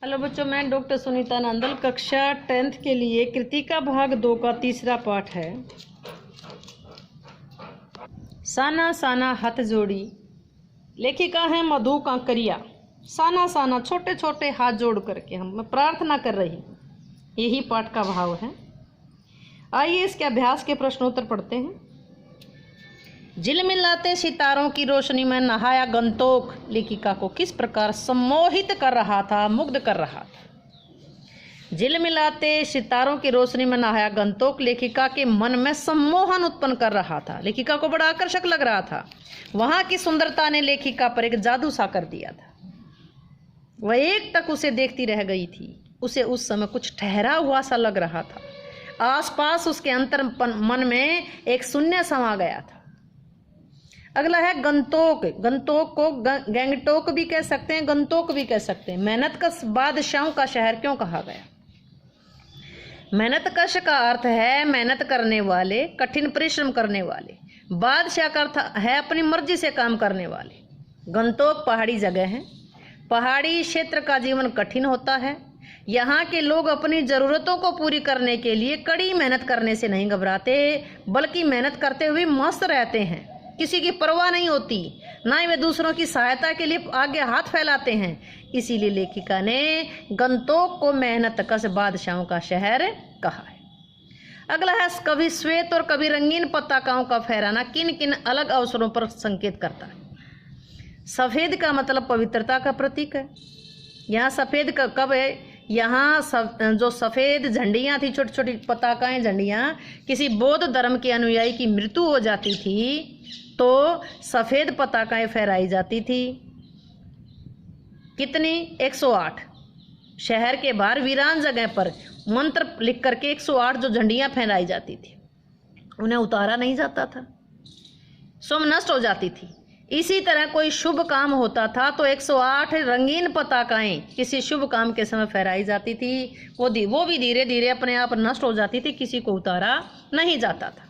Hello बच्चों, मैं doctor Sunita Nandal कक्षा 10th के लिए कृतिका भाग 2 का तीसरा पाठ है। साना साना हाथ जोड़ी। लेखिका है मधु कांकरिया। साना साना छोटे छोटे हाथ जोड़ करके हम प्रार्थना कर रही हूँ, यही पाठ का भाव है। आइए इसके अभ्यास के प्रश्नोत्तर पढ़ते हैं। झिलमिलाते सितारों की रोशनी में नहाया गंतोक लेखिका को किस प्रकार सम्मोहित कर रहा था, मुग्ध कर रहा था। झिलमिलाते सितारों की रोशनी में नहाया गंतोक लेखिका के मन में सम्मोहन उत्पन्न कर रहा था। लेखिका को बड़ा आकर्षक लग रहा था। वहां की सुंदरता ने लेखिका पर एक जादू सा कर दिया था। वह एक टक उसे देखती रह गई थी। उसे उस समय कुछ ठहरा हुआ सा लग रहा था। आसपास उसके अंतर मन में एक शून्य समा गया था। अगला है गंतोक। गंतोक को गैंगटोक भी कह सकते हैं, गंतोक भी कह सकते हैं। मेहनत कश बादशाहों का शहर क्यों कहा गया? मेहनत कश का अर्थ है मेहनत करने वाले, कठिन परिश्रम करने वाले। बादशाह का अर्थ है अपनी मर्जी से काम करने वाले। गंतोक पहाड़ी जगह है। पहाड़ी क्षेत्र का जीवन कठिन होता है। यहाँ के लोग अपनी ज़रूरतों को पूरी करने के लिए कड़ी मेहनत करने से नहीं घबराते, बल्कि मेहनत करते हुए मस्त रहते हैं। किसी की परवाह नहीं होती, ना ही वे दूसरों की सहायता के लिए आगे हाथ फैलाते हैं। इसीलिए लेखिका ने गंतोक को मेहनत कश बादशाहों का शहर कहा है। अगला है कभी श्वेत और कभी रंगीन पताकाओं का फहराना किन किन अलग अवसरों पर संकेत करता है? सफ़ेद का मतलब पवित्रता का प्रतीक है। यहाँ सफ़ेद का कब है? यहाँ जो सफ़ेद झंडियाँ थी, छोटी छोटी पताकाएं झंडियाँ, किसी बौद्ध धर्म के अनुयायी की मृत्यु हो जाती थी तो सफ़ेद पताकाएं फहराई जाती थी। कितनी? 108। शहर के बाहर वीरान जगह पर मंत्र लिख करके 108 जो झंडियाँ फहराई जाती थी, उन्हें उतारा नहीं जाता था, स्वयं नष्ट हो जाती थी। इसी तरह कोई शुभ काम होता था तो 108 रंगीन पताकाएं किसी शुभ काम के समय फहराई जाती थी। वो भी धीरे धीरे अपने आप नष्ट हो जाती थी, किसी को उतारा नहीं जाता था।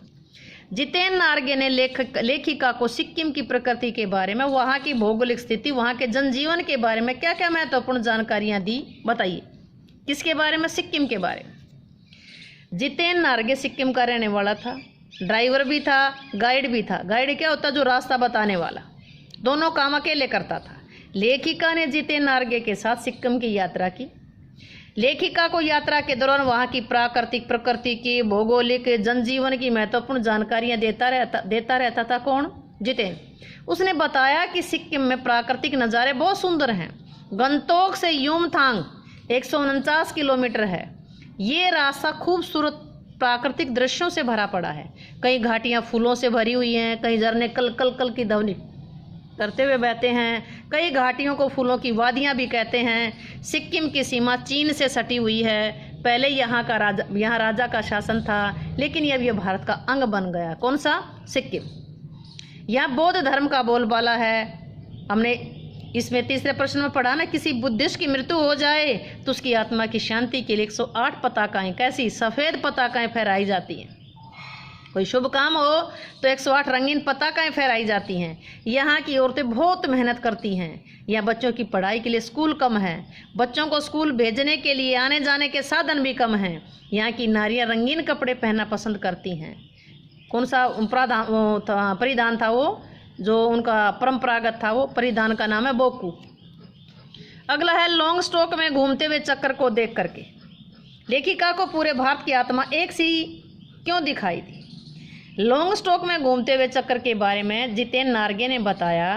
जितेन नार्गे ने लेखिका को सिक्किम की प्रकृति के बारे में, वहाँ की भौगोलिक स्थिति, वहाँ के जनजीवन के बारे में क्या क्या महत्वपूर्ण जानकारियाँ दी, बताइए। किसके बारे में? सिक्किम के बारे में। जितेन नार्गे सिक्किम का रहने वाला था, ड्राइवर भी था, गाइड भी था। गाइड क्या होता? जो रास्ता बताने वाला। दोनों काम अकेले करता था। लेखिका ने जितेन नार्गे के साथ सिक्किम की यात्रा की। लेखिका को यात्रा के दौरान वहाँ की प्राकृतिक प्रकृति की, भौगोलिक, जनजीवन की महत्वपूर्ण जानकारियाँ देता रहता था। कौन? जितेन। उसने बताया कि सिक्किम में प्राकृतिक नज़ारे बहुत सुंदर हैं। गंतोक से युमथांग 149 किलोमीटर है। ये रास्ता खूबसूरत प्राकृतिक दृश्यों से भरा पड़ा है। कई घाटियाँ फूलों से भरी हुई हैं, कई झरने कल कल कल की ध्वनि करते हुए बहते हैं, कई घाटियों को फूलों की वादियाँ भी कहते हैं। सिक्किम की सीमा चीन से सटी हुई है। पहले यहाँ राजा का शासन था, लेकिन अब यह भारत का अंग बन गया। कौन सा? सिक्किम। यहाँ बौद्ध धर्म का बोलबाला है। हमने इसमें तीसरे प्रश्न में पढ़ा ना, किसी बुद्धिस्ट की मृत्यु हो जाए तो उसकी आत्मा की शांति के लिए 108 पताकाएं, कैसी? सफ़ेद पताकाएं फहराई जाती हैं। कोई शुभ काम हो तो 108 रंगीन पताकाएं फहराई जाती हैं। यहाँ की औरतें बहुत मेहनत करती हैं। यहाँ बच्चों की पढ़ाई के लिए स्कूल कम है, बच्चों को स्कूल भेजने के लिए आने जाने के साधन भी कम हैं। यहाँ की नारियाँ रंगीन कपड़े पहनना पसंद करती हैं। कौन सा परिधान था वो जो उनका परंपरागत था? वो परिधान का नाम है बोकू। अगला है लॉन्ग स्टॉक में घूमते हुए चक्कर को देख करके लेखिका को पूरे भारत की आत्मा एक सी क्यों दिखाई दी? लॉन्ग स्टॉक में घूमते हुए चक्कर के बारे में जितेन नार्गे ने बताया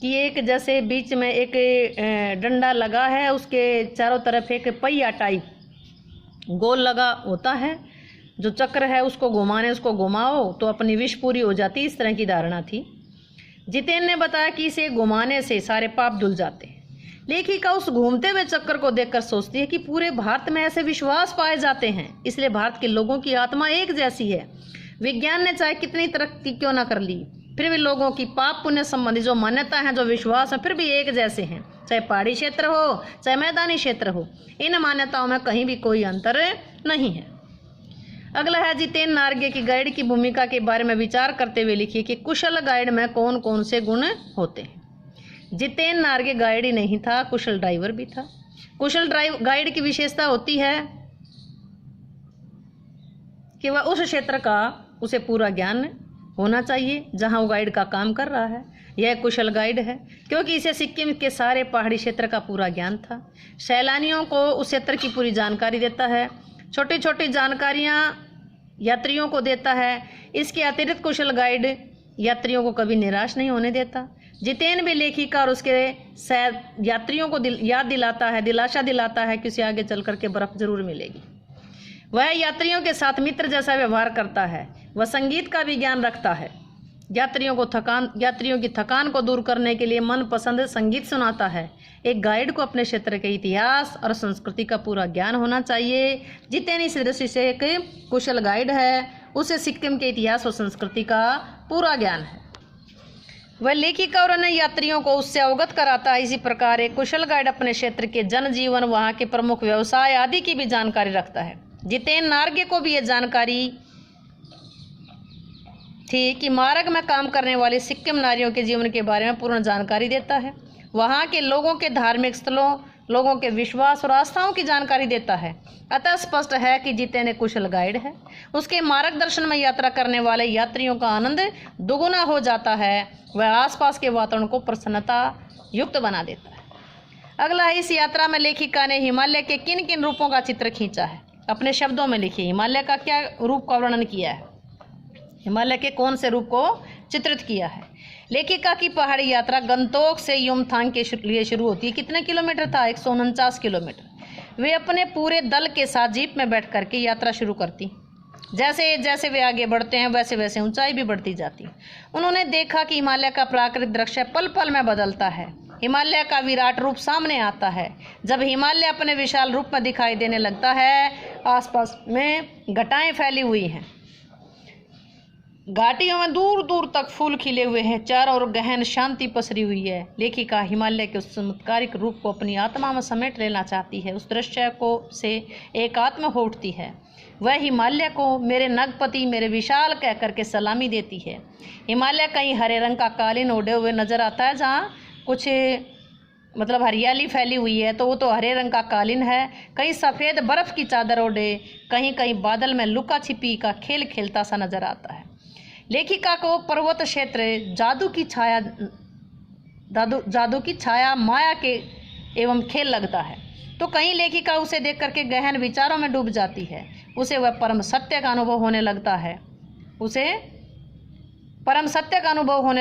कि एक जैसे बीच में एक डंडा लगा है, उसके चारों तरफ एक पहिया टाइप गोल लगा होता है। जो चक्र है उसको घुमाओ तो अपनी विश पूरी हो जाती। इस तरह की धारणा थी। जितेन ने बताया कि इसे घुमाने से सारे पाप धुल जाते हैं। लेखिका उस घूमते हुए चक्कर को देखकर सोचती है कि पूरे भारत में ऐसे विश्वास पाए जाते हैं, इसलिए भारत के लोगों की आत्मा एक जैसी है। विज्ञान ने चाहे कितनी तरक्की क्यों ना कर ली, फिर भी लोगों की पाप पुण्य संबंधी जो मान्यता है, जो विश्वास है, फिर भी एक जैसे हैं। चाहे पहाड़ी क्षेत्र हो, चाहे मैदानी क्षेत्र हो, इन मान्यताओं में कहीं भी कोई अंतर नहीं है। अगला है जितेन नार्गे की गाइड की भूमिका के बारे में विचार करते हुए लिखिए कि कुशल गाइड में कौन कौन से गुण होते हैं। जितेन नार्गे गाइड ही नहीं था, कुशल ड्राइवर भी था। कुशल ड्राइव गाइड की विशेषता होती है कि वह उस क्षेत्र का उसे पूरा ज्ञान होना चाहिए जहां वो गाइड का काम कर रहा है। यह कुशल गाइड है क्योंकि इसे सिक्किम के सारे पहाड़ी क्षेत्र का पूरा ज्ञान था। सैलानियों को उस क्षेत्र की पूरी जानकारी देता है, छोटी छोटी जानकारियां यात्रियों को देता है। इसके अतिरिक्त कुशल गाइड यात्रियों को कभी निराश नहीं होने देता। जितेन भी लेखिका और उसके यात्रियों को याद दिलाता है, दिलासा दिलाता है कि उसे आगे चल करके बर्फ जरूर मिलेगी। वह यात्रियों के साथ मित्र जैसा व्यवहार करता है। वह संगीत का भी ज्ञान रखता है। यात्रियों की थकान को दूर करने के लिए मनपसंद संगीत सुनाता है। एक गाइड को अपने क्षेत्र के इतिहास और संस्कृति का पूरा ज्ञान होना चाहिए। जितेन इस दृष्टि से एक कुशल गाइड है, उसे सिक्किम के इतिहास और संस्कृति का पूरा ज्ञान है। वह लेखिका और अन्य यात्रियों को उससे अवगत कराता है। इसी प्रकार एक कुशल गाइड अपने क्षेत्र के जनजीवन, वहाँ के प्रमुख व्यवसाय आदि की भी जानकारी रखता है। जितेन नार्गे को भी यह जानकारी थी कि मार्ग में काम करने वाली सिक्किम नारियों के जीवन के बारे में पूर्ण जानकारी देता है। वहाँ के लोगों के धार्मिक स्थलों, लोगों के विश्वास और आस्थाओं की जानकारी देता है। अतः स्पष्ट है कि जितेन एक कुशल गाइड है। उसके मार्गदर्शन में यात्रा करने वाले यात्रियों का आनंद दोगुना हो जाता है। वह आसपास के वातावरण को प्रसन्नता युक्त बना देता है। अगला है, इस यात्रा में लेखिका ने हिमालय के किन किन रूपों का चित्र खींचा है। अपने शब्दों में लिखिए, हिमालय का क्या रूप का वर्णन किया है, हिमालय के कौन से रूप को चित्रित किया है। लेखिका की पहाड़ी यात्रा गंतोक से युमथांग के लिए शुरू होती है। कितने किलोमीटर था? 149 किलोमीटर। वे अपने पूरे दल के साथ जीप में बैठ करके यात्रा शुरू करती। जैसे जैसे वे आगे बढ़ते हैं वैसे वैसे ऊंचाई भी बढ़ती जाती। उन्होंने देखा कि हिमालय का प्राकृतिक दृश्य पल पल में बदलता है। हिमालय का विराट रूप सामने आता है। जब हिमालय अपने विशाल रूप में दिखाई देने लगता है, आसपास में घटाएं फैली हुई हैं, घाटियों में दूर दूर तक फूल खिले हुए हैं, चारों ओर गहन शांति पसरी हुई है। लेखिका हिमालय के उस चमत्कारिक रूप को अपनी आत्मा में समेट लेना चाहती है। उस दृश्य को से एक आत्मा हो उठती है। वह हिमालय को मेरे नगपति, मेरे विशाल कह करके सलामी देती है। हिमालय कहीं हरे रंग का कालीन ओढ़े हुए नजर आता है, जहाँ कुछ मतलब हरियाली फैली हुई है, तो वो तो हरे रंग का कालीन है। कहीं सफ़ेद बर्फ की चादर ओढ़े, कहीं कहीं बादल में लुका छिपी का खेल खेलता सा नजर आता है। लेखिका को पर्वत क्षेत्र जादू की छाया माया के एवं खेल लगता है। तो कहीं लेखिका उसे देख करके गहन विचारों में डूब जाती है। उसे वह परम सत्य का अनुभव होने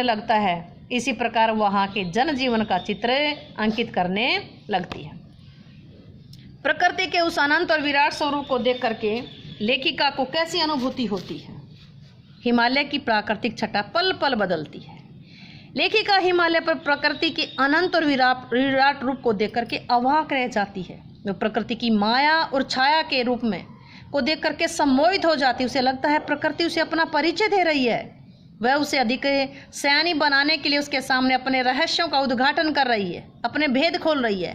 लगता है। इसी प्रकार वहाँ के जनजीवन का चित्र अंकित करने लगती है। प्रकृति के उस अनंत और विराट स्वरूप को देख करके लेखिका को कैसी अनुभूति होती है। हिमालय की प्राकृतिक छटा पल पल बदलती है। लेखिका हिमालय पर प्रकृति के अनंत और विराट रूप को देख करके अवाक रह जाती है। वह प्रकृति की माया और छाया के रूप में को देख करके सम्मोहित हो जाती है। उसे लगता है प्रकृति उसे अपना परिचय दे रही है। वह उसे अधिक सयानी बनाने के लिए उसके सामने अपने रहस्यों का उद्घाटन कर रही है, अपने भेद खोल रही है।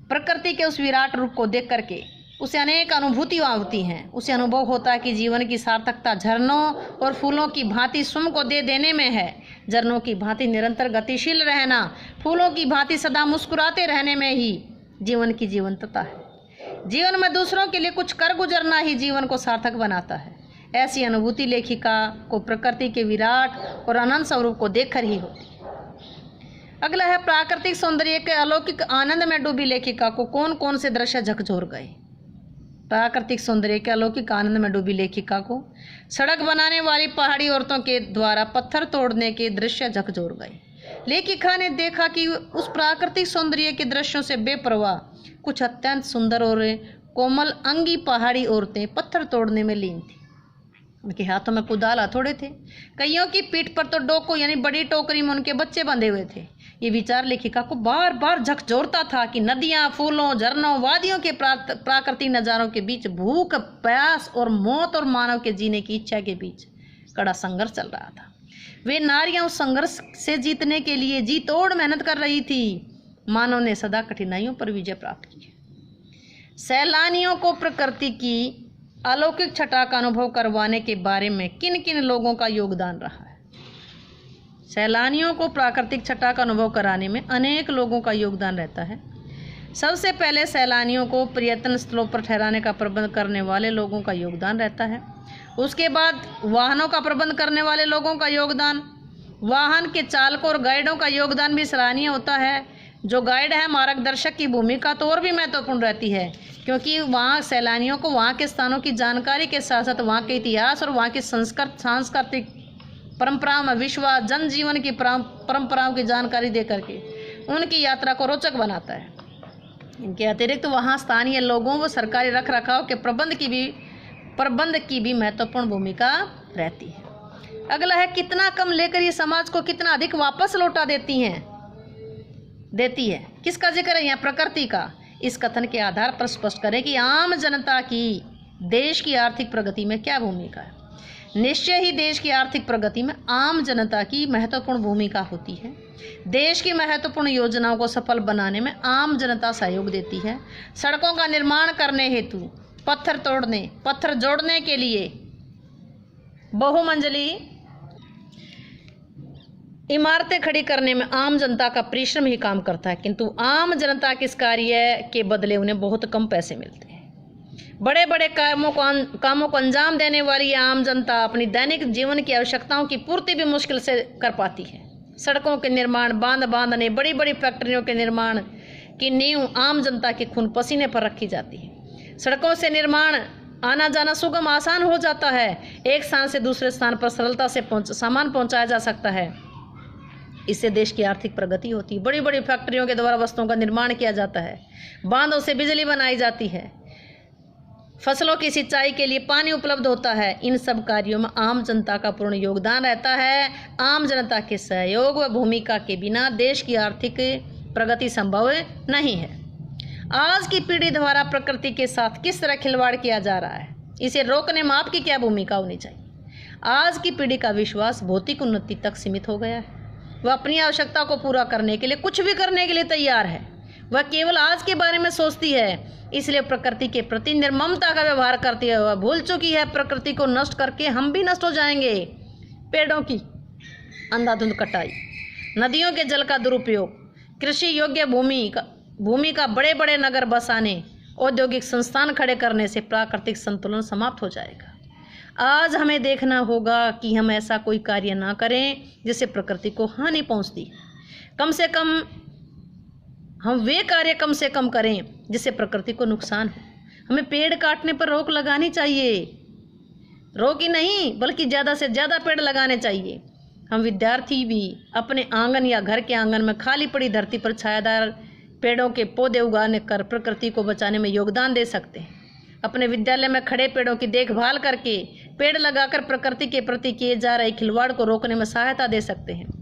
प्रकृति के उस विराट रूप को देख करके उसे अनेक अनुभूतियाँ होती हैं। उसे अनुभव होता है कि जीवन की सार्थकता झरनों और फूलों की भांति स्वयं को दे देने में है। झरनों की भांति निरंतर गतिशील रहना, फूलों की भांति सदा मुस्कुराते रहने में ही जीवन की जीवंतता है। जीवन में दूसरों के लिए कुछ कर गुजरना ही जीवन को सार्थक बनाता है। ऐसी अनुभूति लेखिका को प्रकृति के विराट और अनंत स्वरूप को देखकर ही होती है। अगला है, प्राकृतिक सौंदर्य के अलौकिक आनंद में डूबी लेखिका को कौन कौन से दृश्य झकझोर गए। प्राकृतिक सौंदर्य के अलौकिक आनंद में डूबी लेखिका को सड़क बनाने वाली पहाड़ी औरतों के द्वारा पत्थर तोड़ने के दृश्य झकझोर गए। लेखिका ने देखा कि उस प्राकृतिक सौंदर्य के दृश्यों से बेपरवाह कुछ अत्यंत सुंदर और कोमल अंगी पहाड़ी औरतें पत्थर तोड़ने में लीन थी। उनके हाथों में कुदाल हथौड़े थे। कईयों की पीठ पर तो डोको यानी बड़ी टोकरी में उनके बच्चे बंधे हुए थे। ये विचार लेखिका को बार बार झकझोरता था कि नदियाँ, फूलों, झरनों, वादियों के प्राकृतिक नज़ारों के बीच भूख, प्यास और मौत और मानव के जीने की इच्छा के बीच कड़ा संघर्ष चल रहा था। वे नारियां उस संघर्ष से जीतने के लिए जी तोड़ मेहनत कर रही थी। मानव ने सदा कठिनाइयों पर विजय प्राप्त की। सैलानियों को प्रकृति की अलौकिक छटा का अनुभव करवाने के बारे में किन किन लोगों का योगदान रहा है। सैलानियों को प्राकृतिक छटा का अनुभव कराने में अनेक लोगों का योगदान रहता है। सबसे पहले सैलानियों को पर्यटन स्थलों पर ठहराने का प्रबंध करने वाले लोगों का योगदान रहता है। उसके बाद वाहनों का प्रबंध करने वाले लोगों का योगदान, वाहन के चालकों और गाइडों का योगदान भी सराहनीय होता है। जो गाइड है मार्गदर्शक की भूमिका तो और भी महत्वपूर्ण रहती है, क्योंकि वहाँ सैलानियों को वहाँ के स्थानों की जानकारी के साथ साथ वहाँ के इतिहास और वहाँ की सांस्कृतिक परंपराओं में विश्वास, जनजीवन की परंपराओं की जानकारी दे करके उनकी यात्रा को रोचक बनाता है। इनके अतिरिक्त वहाँ स्थानीय लोगों व सरकारी रख रखाव के प्रबंध की भी महत्वपूर्ण भूमिका रहती है। अगला है कितना कम लेकर ये समाज को कितना अधिक वापस लौटा देती है। किसका जिक्र है यहाँ? प्रकृति का। इस कथन के आधार पर स्पष्ट करें कि आम जनता की देश की आर्थिक प्रगति में क्या भूमिका है। निश्चय ही देश की आर्थिक प्रगति में आम जनता की महत्वपूर्ण भूमिका होती है। देश की महत्वपूर्ण योजनाओं को सफल बनाने में आम जनता सहयोग देती है। सड़कों का निर्माण करने हेतु पत्थर जोड़ने के लिए बहुमंजिली इमारतें खड़ी करने में आम जनता का परिश्रम ही काम करता है, किंतु आम जनता के इस कार्य के बदले उन्हें बहुत कम पैसे मिलते हैं। बड़े बड़े कामों को अंजाम देने वाली आम जनता अपनी दैनिक जीवन की आवश्यकताओं की पूर्ति भी मुश्किल से कर पाती है। सड़कों के निर्माण, बांध बांधने, बड़ी बड़ी फैक्ट्रियों के निर्माण की नींव आम जनता के खून पसीने पर रखी जाती है। सड़कों से निर्माण आना जाना सुगम आसान हो जाता है। एक स्थान से दूसरे स्थान पर सरलता से सामान पहुंचाया जा सकता है। इससे देश की आर्थिक प्रगति होती है। बड़ी बड़ी फैक्ट्रियों के द्वारा वस्तुओं का निर्माण किया जाता है। बांधों से बिजली बनाई जाती है। फसलों की सिंचाई के लिए पानी उपलब्ध होता है। इन सब कार्यों में आम जनता का पूर्ण योगदान रहता है। आम जनता के सहयोग व भूमिका के बिना देश की आर्थिक प्रगति संभव नहीं है। आज की पीढ़ी द्वारा प्रकृति के साथ किस तरह खिलवाड़ किया जा रहा है, इसे रोकने में आपकी क्या भूमिका होनी चाहिए। आज की पीढ़ी का विश्वास भौतिक उन्नति तक सीमित हो गया है। वह अपनी आवश्यकता को पूरा करने के लिए कुछ भी करने के लिए तैयार है। वह केवल आज के बारे में सोचती है, इसलिए प्रकृति के प्रति निर्ममता का व्यवहार करती है। वह भूल चुकी है प्रकृति को नष्ट करके हम भी नष्ट हो जाएंगे। पेड़ों की अंधाधुंध कटाई, नदियों के जल का दुरुपयोग, कृषि योग्य भूमि का बड़े बड़े नगर बसाने, औद्योगिक संस्थान खड़े करने से प्राकृतिक संतुलन समाप्त हो जाएगा। आज हमें देखना होगा कि हम ऐसा कोई कार्य ना करें जिससे प्रकृति को हानि पहुंचती। कम से कम हम वे कार्य कम से कम करें जिससे प्रकृति को नुकसान हो। हमें पेड़ काटने पर रोक लगानी चाहिए। रोक ही नहीं बल्कि ज़्यादा से ज़्यादा पेड़ लगाने चाहिए। हम विद्यार्थी भी अपने आंगन या घर के आंगन में खाली पड़ी धरती पर छायादार पेड़ों के पौधे उगाने कर प्रकृति को बचाने में योगदान दे सकते हैं। अपने विद्यालय में खड़े पेड़ों की देखभाल करके पेड़ लगाकर प्रकृति के प्रति किए जा रहे खिलवाड़ को रोकने में सहायता दे सकते हैं।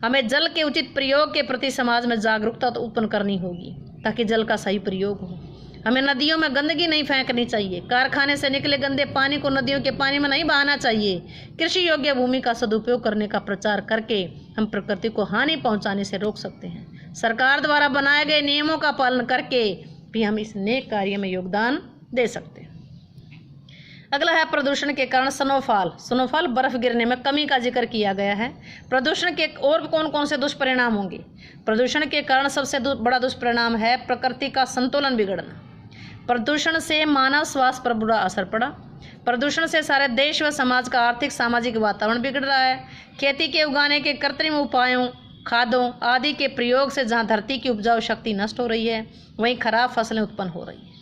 हमें जल के उचित प्रयोग के प्रति समाज में जागरूकता तो उत्पन्न करनी होगी ताकि जल का सही प्रयोग हो। हमें नदियों में गंदगी नहीं फेंकनी चाहिए। कारखाने से निकले गंदे पानी को नदियों के पानी में नहीं बहाना चाहिए। कृषि योग्य भूमि का सदुपयोग करने का प्रचार करके हम प्रकृति को हानि पहुंचाने से रोक सकते हैं। सरकार द्वारा बनाए गए नियमों का पालन करके भी हम इस नेक कार्य में योगदान दे सकते हैं। अगला है प्रदूषण के कारण स्नोफॉल बर्फ गिरने में कमी का जिक्र किया गया है। प्रदूषण के और कौन कौन से दुष्परिणाम होंगे? प्रदूषण के कारण सबसे बड़ा दुष्परिणाम है प्रकृति का संतुलन बिगड़ना। प्रदूषण से मानव स्वास्थ्य पर बुरा असर पड़ा। प्रदूषण से सारे देश व समाज का आर्थिक सामाजिक वातावरण बिगड़ रहा है। खेती के उगाने के कृत्रिम उपायों, खादों आदि के प्रयोग से जहाँ धरती की उपजाऊ शक्ति नष्ट हो रही है, वहीं खराब फसलें उत्पन्न हो रही हैं,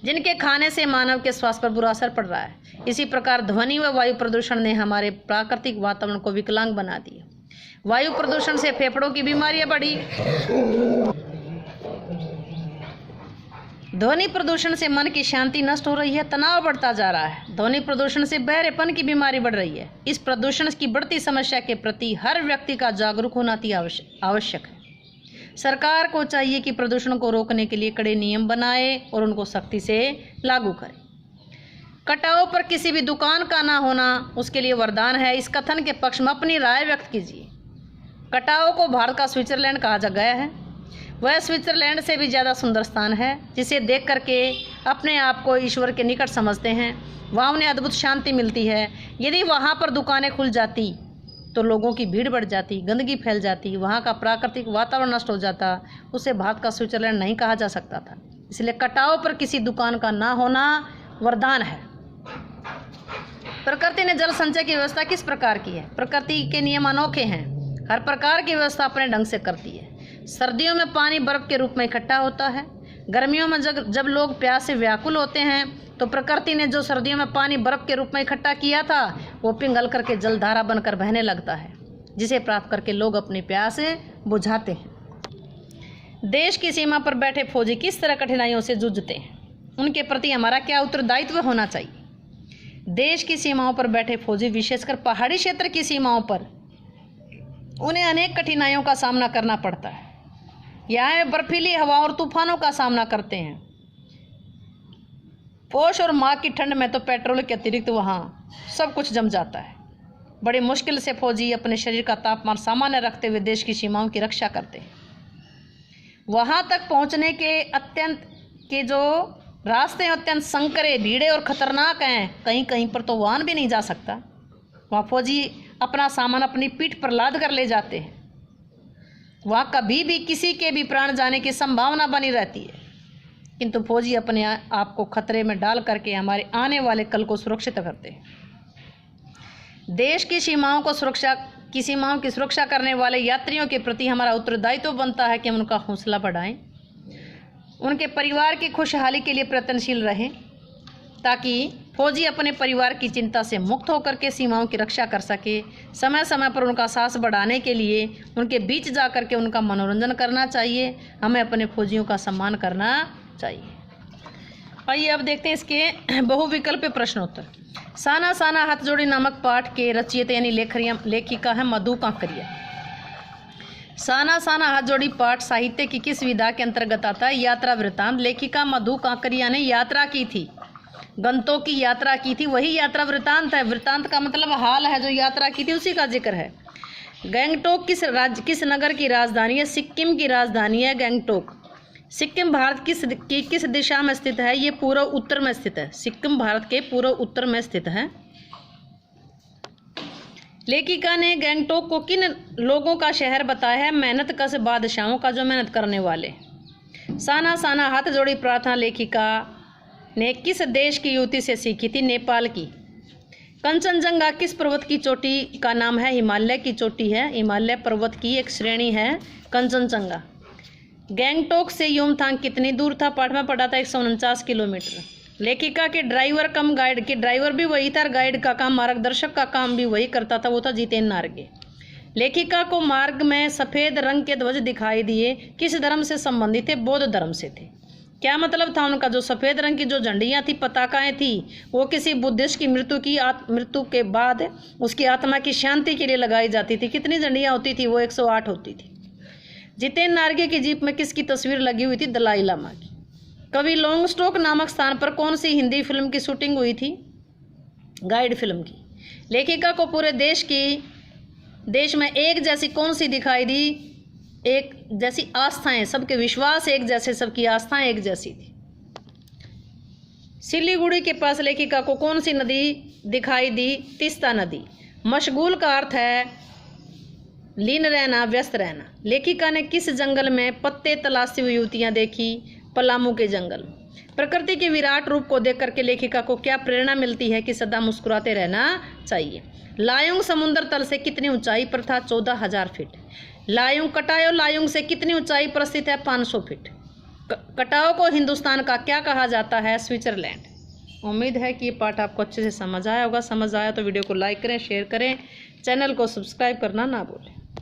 जिनके खाने से मानव के स्वास्थ्य पर बुरा असर पड़ रहा है। इसी प्रकार ध्वनि व वायु प्रदूषण ने हमारे प्राकृतिक वातावरण को विकलांग बना दिया। वायु प्रदूषण से फेफड़ों की बीमारियां बढ़ी। ध्वनि प्रदूषण से मन की शांति नष्ट हो रही है, तनाव बढ़ता जा रहा है। ध्वनि प्रदूषण से बहरेपन की बीमारी बढ़ रही है। इस प्रदूषण की बढ़ती समस्या के प्रति हर व्यक्ति का जागरूक होना अति आवश्यक है। सरकार को चाहिए कि प्रदूषण को रोकने के लिए कड़े नियम बनाए और उनको सख्ती से लागू करे। कटाव पर किसी भी दुकान का ना होना उसके लिए वरदान है। इस कथन के पक्ष में अपनी राय व्यक्त कीजिए। कटाव को भारत का स्विट्जरलैंड कहा जा गया है। वह स्विट्जरलैंड से भी ज़्यादा सुंदर स्थान है, जिसे देख करके अपने आप को ईश्वर के निकट समझते हैं। वहाँ उन्हें अद्भुत शांति मिलती है। यदि वहाँ पर दुकानें खुल जाती तो लोगों की भीड़ बढ़ जाती, गंदगी फैल जाती, वहाँ का प्राकृतिक वातावरण नष्ट हो जाता। उसे भारत का स्विट्जरलैंड नहीं कहा जा सकता था। इसलिए कटाव पर किसी दुकान का ना होना वरदान है। प्रकृति ने जल संचय की व्यवस्था किस प्रकार की है? प्रकृति के नियम अनोखे हैं। हर प्रकार की व्यवस्था अपने ढंग से करती है। सर्दियों में पानी बर्फ के रूप में इकट्ठा होता है। गर्मियों में जब लोग प्यास से व्याकुल होते हैं तो प्रकृति ने जो सर्दियों में पानी बर्फ के रूप में इकट्ठा किया था वो पिघल करके जलधारा बनकर बहने लगता है, जिसे प्राप्त करके लोग अपनी प्यास बुझाते हैं। देश की सीमा पर बैठे फौजी किस तरह कठिनाइयों से जूझते हैं? उनके प्रति हमारा क्या उत्तरदायित्व होना चाहिए? देश की सीमाओं पर बैठे फौजी, विशेषकर पहाड़ी क्षेत्र की सीमाओं पर, उन्हें अनेक कठिनाइयों का सामना करना पड़ता है। यहाँ वे बर्फीली हवाओं और तूफानों का सामना करते हैं। पोष और माघ की ठंड में तो पेट्रोल के अतिरिक्त वहाँ सब कुछ जम जाता है। बड़ी मुश्किल से फौजी अपने शरीर का तापमान सामान्य रखते हुए देश की सीमाओं की रक्षा करते हैं। वहाँ तक पहुँचने के जो रास्ते अत्यंत संकरे, भीड़े और खतरनाक हैं। कहीं कहीं पर तो वाहन भी नहीं जा सकता। वहाँ फौजी अपना सामान अपनी पीठ पर लाद कर ले जाते हैं। वहाँ कभी भी किसी के भी प्राण जाने की संभावना बनी रहती है, किंतु फौजी अपने आप को खतरे में डाल करके हमारे आने वाले कल को सुरक्षित करते हैं। देश की सीमाओं की सुरक्षा करने वाले यात्रियों के प्रति हमारा उत्तरदायित्व बनता है कि हम उनका हौसला बढ़ाएं, उनके परिवार की खुशहाली के लिए प्रयत्नशील रहें, ताकि फौजी अपने परिवार की चिंता से मुक्त होकर के सीमाओं की रक्षा कर सके। समय समय पर उनका साहस बढ़ाने के लिए उनके बीच जा कर के उनका मनोरंजन करना चाहिए। हमें अपने फौजियों का सम्मान करना चाहिए। आइए अब देखते हैं इसके बहुविकल्पीय प्रश्नोत्तर। साना साना हाथ जोड़ी नामक पाठ के रचयिता यानी लेखिका है मधु कांकरिया। साना साना हाथ जोड़ी पाठ साहित्य की किस विधा के अंतर्गत आता है? यात्रा वृत्तांत। लेखिका मधु कांकरिया ने यात्रा की थी, गंतों की यात्रा की थी, वही यात्रा वृत्तांत है। वृत्तांत का मतलब हाल है, जो यात्रा की थी उसी का जिक्र है। गंगटोक किस नगर की राजधानी है? सिक्किम की राजधानी है गंगटोक। सिक्किम भारत किस दिशा में स्थित है? ये पूर्व उत्तर में स्थित है। सिक्किम भारत के पूर्व उत्तर में स्थित है। लेखिका ने गंगटोक को किन लोगों का शहर बताया है? मेहनत कश बादशाहों का, जो मेहनत करने वाले। साना साना हाथ जोड़ी प्रार्थना लेखिका ने किस देश की युवती से सीखी थी? नेपाल की। कंचनजंगा किस पर्वत की चोटी का नाम है? हिमालय की चोटी है। हिमालय पर्वत की एक श्रेणी है कंचनजंगा। गंगटोक से युमथांग कितनी दूर था? पाठ में पढ़ा था 149 किलोमीटर। लेखिका के ड्राइवर कम गाइड के ड्राइवर भी वही था, गाइड का काम, मार्गदर्शक का काम भी वही करता था, वो था जितेंद्र नार्गे। लेखिका को मार्ग में सफ़ेद रंग के ध्वज दिखाई दिए, किस धर्म से संबंधित थे? बौद्ध धर्म से थे। क्या मतलब था उनका? जो सफ़ेद रंग की जो झंडियाँ थी, पताकाएँ थी, वो किसी बुद्धिस्ट की मृत्यु के बाद उसकी आत्मा की शांति के लिए लगाई जाती थी। कितनी झंडियाँ होती थी? वो 108 होती थी। जितेंद्र नार्गे की जीप में किसकी तस्वीर लगी हुई थी? दलाई लामा की। कवि लॉन्गस्टोक नामक स्थान पर कौन सी हिंदी फिल्म की शूटिंग हुई थी? गाइड फिल्म की। लेखिका को पूरे देश में एक जैसी कौन सी दिखाई दी? एक जैसी आस्थाएं, सबके विश्वास एक जैसे, सबकी आस्थाएं एक जैसी थी। सिलीगुड़ी के पास लेखिका को कौन सी नदी दिखाई दी? तीस्ता नदी। मशगूल का अर्थ है लीन रहना, व्यस्त रहना। लेखिका ने किस जंगल में पत्ते तलाशती हुई युवतियां देखी? पलामू के जंगल। प्रकृति के विराट रूप को देख करके लेखिका को क्या प्रेरणा मिलती है कि सदा मुस्कुराते रहना चाहिए? लायुंग समुद्र तल से कितनी ऊंचाई पर था? 14,000 फीट। लायुंग कटायो लायुंग से कितनी ऊंचाई पर स्थित है? 500 फीट। कटाओ को हिंदुस्तान का क्या कहा जाता है? स्विट्जरलैंड। उम्मीद है कि ये पाठ आपको अच्छे से समझ आया होगा। समझ आया तो वीडियो को लाइक करें, शेयर करें, चैनल को सब्सक्राइब करना ना भूलें।